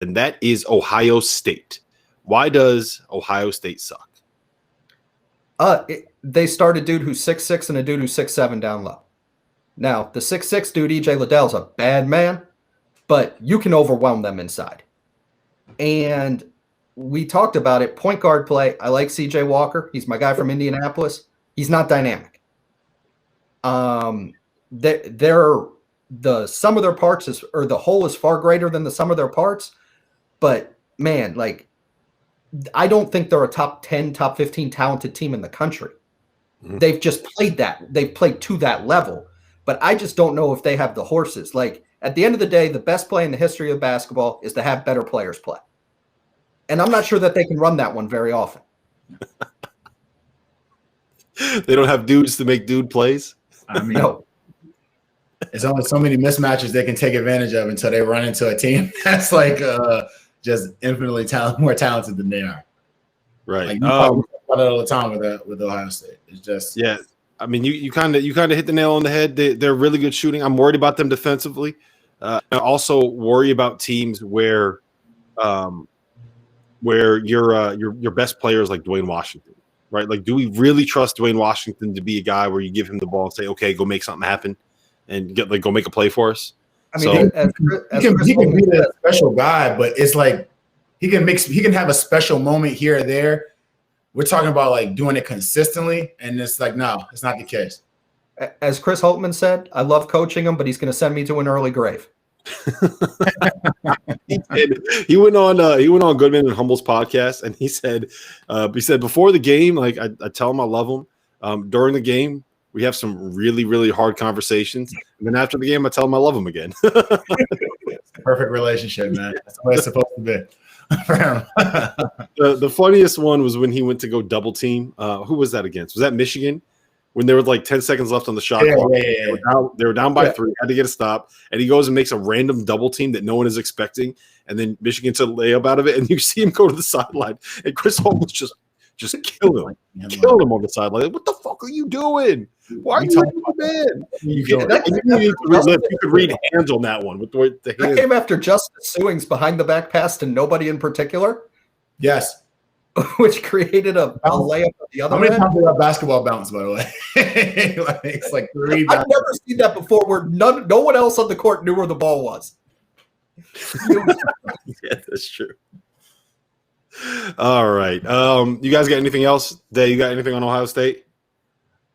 and that is Ohio State. Why does Ohio State suck? They start a dude who's 6'6" and a dude who's 6'7" down low. Now, the 6'6" dude, E.J. Liddell's a bad man, but you can overwhelm them inside. And we talked about it. Point guard play. I like C.J. Walker. He's my guy from Indianapolis. He's not dynamic. The sum of their parts or the whole is far greater than the sum of their parts. But man, like, I don't think they're a top 10, top 15 talented team in the country. Mm-hmm. They've just played that. They've played to that level. But I just don't know if they have the horses. Like, at the end of the day, the best play in the history of basketball is to have better players play. And I'm not sure that they can run that one very often. They don't have dudes to make dude plays? I mean, no. There's only so many mismatches they can take advantage of until they run into a team that's like just infinitely more talented than they are. Right. Like, you talk about it all the time with Ohio State. It's just I mean, you kind of hit the nail on the head. They're really good shooting. I'm worried about them defensively. I also worry about teams where your best player is like Dwayne Washington, right? Like, do we really trust Dwayne Washington to be a guy where you give him the ball and say, okay, go make something happen and go make a play for us? I mean, he can be that special guy, but it's like he can have a special moment here or there. We're talking about like doing it consistently, and it's like, no, it's not the case. As Chris Holtman said, I love coaching him, but he's going to send me to an early grave. He went on Goodman and Humble's podcast, and he said before the game, like I tell him I love him. During the game, we have some really, really hard conversations, and then after the game, I tell him I love him again. Perfect relationship, man. That's the way it's supposed to be. The funniest one was when he went to go double team. Who was that against? Was that Michigan? When there was like 10 seconds left on the shot clock. They were down by 3, had to get a stop, and he goes and makes a random double team that no one is expecting, and then Michigan took a layup out of it, and you see him go to the sideline, and Chris Holmes just kill him on the sideline. Like, what the fuck are you doing? Why are you man? You could read hands on that one with the hands. That came after Justice Sewing's behind the back pass to nobody in particular. Yes. Which created a layup at the other end. How many times did that basketball bounce, by the way? It's like 3. I've never seen that before where no one else on the court knew where the ball was. Yeah, that's true. All right. You guys got anything else? Day, you got anything on Ohio State?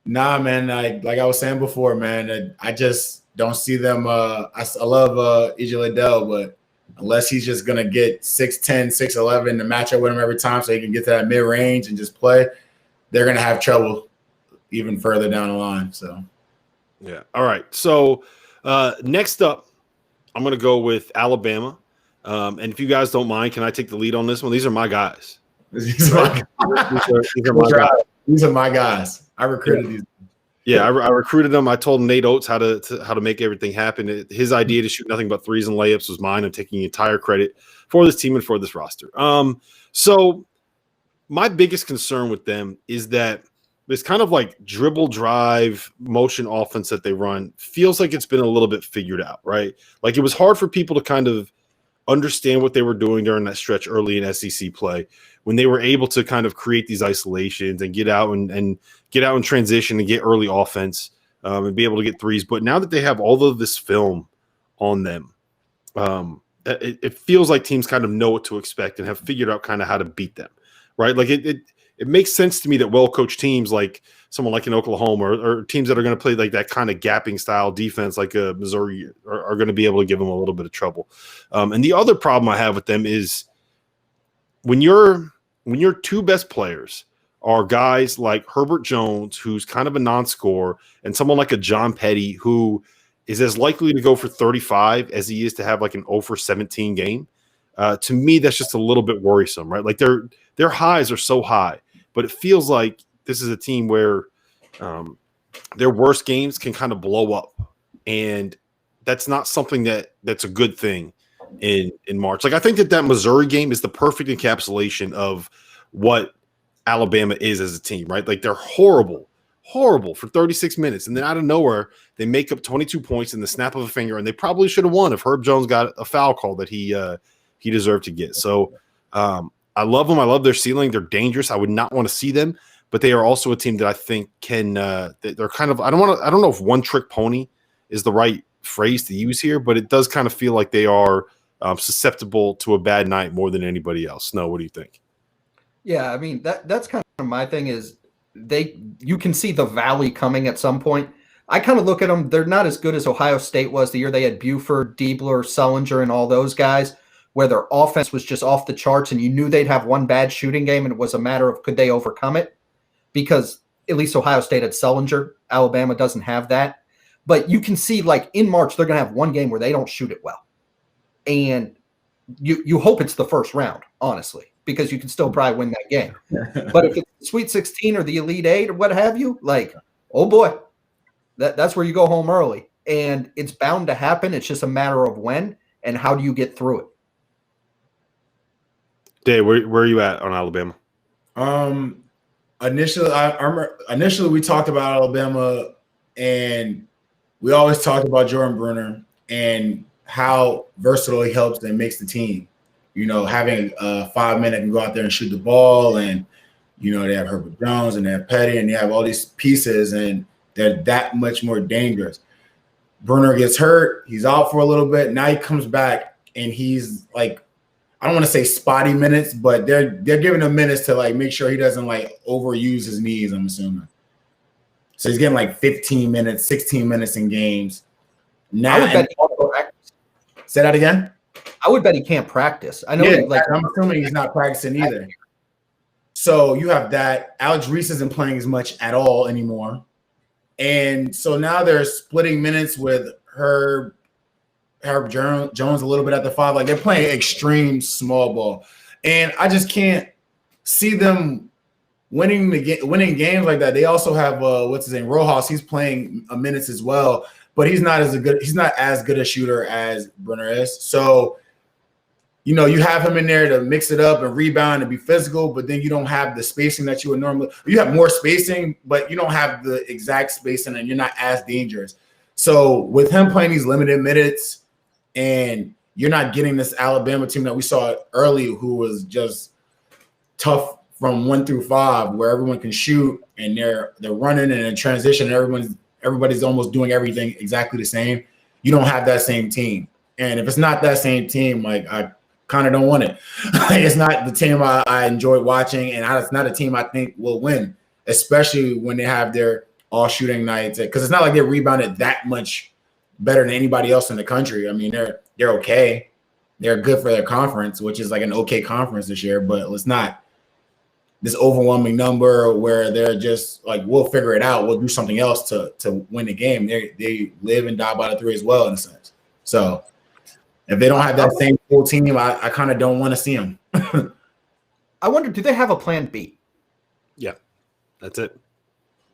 Nah, man. Like I was saying before, man, I just don't see them. I love E.J. Liddell, but unless he's just going to get 6'10", 6'11", to match up with him every time so he can get to that mid-range and just play, they're going to have trouble even further down the line. So, yeah. All right. So, next up, I'm going to go with Alabama. And if you guys don't mind, can I take the lead on this one? These are my guys. These are my guys. I recruited these. Yeah, I recruited them. I told Nate Oates how to make everything happen. His idea to shoot nothing but threes and layups was mine. I'm taking entire credit for this team and for this roster. So my biggest concern with them is that this kind of like dribble drive motion offense that they run feels like it's been a little bit figured out, right? Like, it was hard for people to kind of understand what they were doing during that stretch early in SEC play when they were able to kind of create these isolations and get out and get out in transition and get early offense and be able to get threes. But now that they have all of this film on them, it feels like teams kind of know what to expect and have figured out kind of how to beat them, right? Like it makes sense to me that well-coached teams like someone like in Oklahoma or teams that are going to play like that kind of gapping style defense like Missouri are going to be able to give them a little bit of trouble. And the other problem I have with them is when your 2 best players are guys like Herbert Jones, who's kind of a non-scorer, and someone like a John Petty, who is as likely to go for 35 as he is to have like an 0 for 17 game. To me, that's just a little bit worrisome, right? Like their highs are so high, but it feels like this is a team where their worst games can kind of blow up, and that's not something that's a good thing in March. Like, I think that Missouri game is the perfect encapsulation of what Alabama is as a team, right? Like, they're horrible for 36 minutes, and then out of nowhere they make up 22 points in the snap of a finger, and they probably should have won if Herb Jones got a foul call that he he deserved to get. So I love them. I love their ceiling. They're dangerous. I would not want to see them, but they are also a team that I think can. They're kind of. I don't know if one trick pony is the right phrase to use here, but it does kind of feel like they are susceptible to a bad night more than anybody else. Snow, what do you think? Yeah, I mean that's kind of my thing is you can see the valley coming at some point. I kind of look at them, they're not as good as Ohio State was the year they had Buford, Diebler, Sullinger, and all those guys, where their offense was just off the charts and you knew they'd have one bad shooting game and it was a matter of could they overcome it? Because at least Ohio State had Sullinger. Alabama doesn't have that. But you can see like in March, they're going to have one game where they don't shoot it well. And you hope it's the first round, honestly, because you can still probably win that game. But if it's the Sweet 16 or the Elite 8 or what have you, like, oh boy, that's where you go home early. And it's bound to happen. It's just a matter of when and how do you get through it. Dave, where are you at on Alabama? Initially we talked about Alabama, and we always talked about Jordan Bruner and how versatile he helps and makes the team. You know, having a 5-minute can go out there and shoot the ball, and you know they have Herbert Jones and they have Petty and they have all these pieces, and they're that much more dangerous. Bruner gets hurt, he's out for a little bit. Now he comes back and he's like, I don't want to say spotty minutes, but they're giving him minutes to like make sure he doesn't like overuse his knees, I'm assuming. So he's getting like 15 minutes, 16 minutes in games. Now, I would bet he can't practice. Say that again? I would bet he can't practice. I know, I'm assuming he's not practicing either. So you have that. Alex Reese isn't playing as much at all anymore. And so now they're splitting minutes with Herb Jones a little bit at the 5. Like they're playing extreme small ball. And I just can't see them winning games like that. They also have what's his name, Rojas. He's playing minutes as well, but he's not as good a shooter as Bruner is. So, you know, you have him in there to mix it up and rebound and be physical, but then you don't have the spacing that you would normally. You have more spacing, but you don't have the exact spacing, and you're not as dangerous. So with him playing these limited minutes, and you're not getting this Alabama team that we saw early, who was just tough from 1 through 5, where everyone can shoot and they're running and in transition, and everybody's almost doing everything exactly the same. You don't have that same team, and if it's not that same team, like I kind of don't want it. It's not the team I enjoy watching, and it's not a team I think will win, especially when they have their all shooting nights. Because it's not like they rebounded that much better than anybody else in the country. I mean, they're okay. They're good for their conference, which is like an okay conference this year, but it's not this overwhelming number where they're just like, we'll figure it out. We'll do something else to win the game. They live and die by the 3 as well, in a sense. So if they don't have that same full team, I kind of don't want to see them. I wonder, do they have a plan B? Yeah, that's it.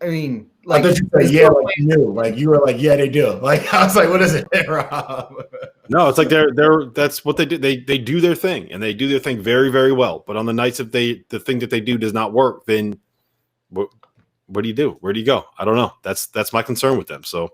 I mean, like, I thought you said, yeah, like you knew. Like you were like, yeah, they do. Like I was like, what is it, Rob? No, it's like that's what they do. They do their thing, and they do their thing very, very well. But on the nights if the thing that they do does not work, then what do you do? Where do you go? I don't know. That's my concern with them. So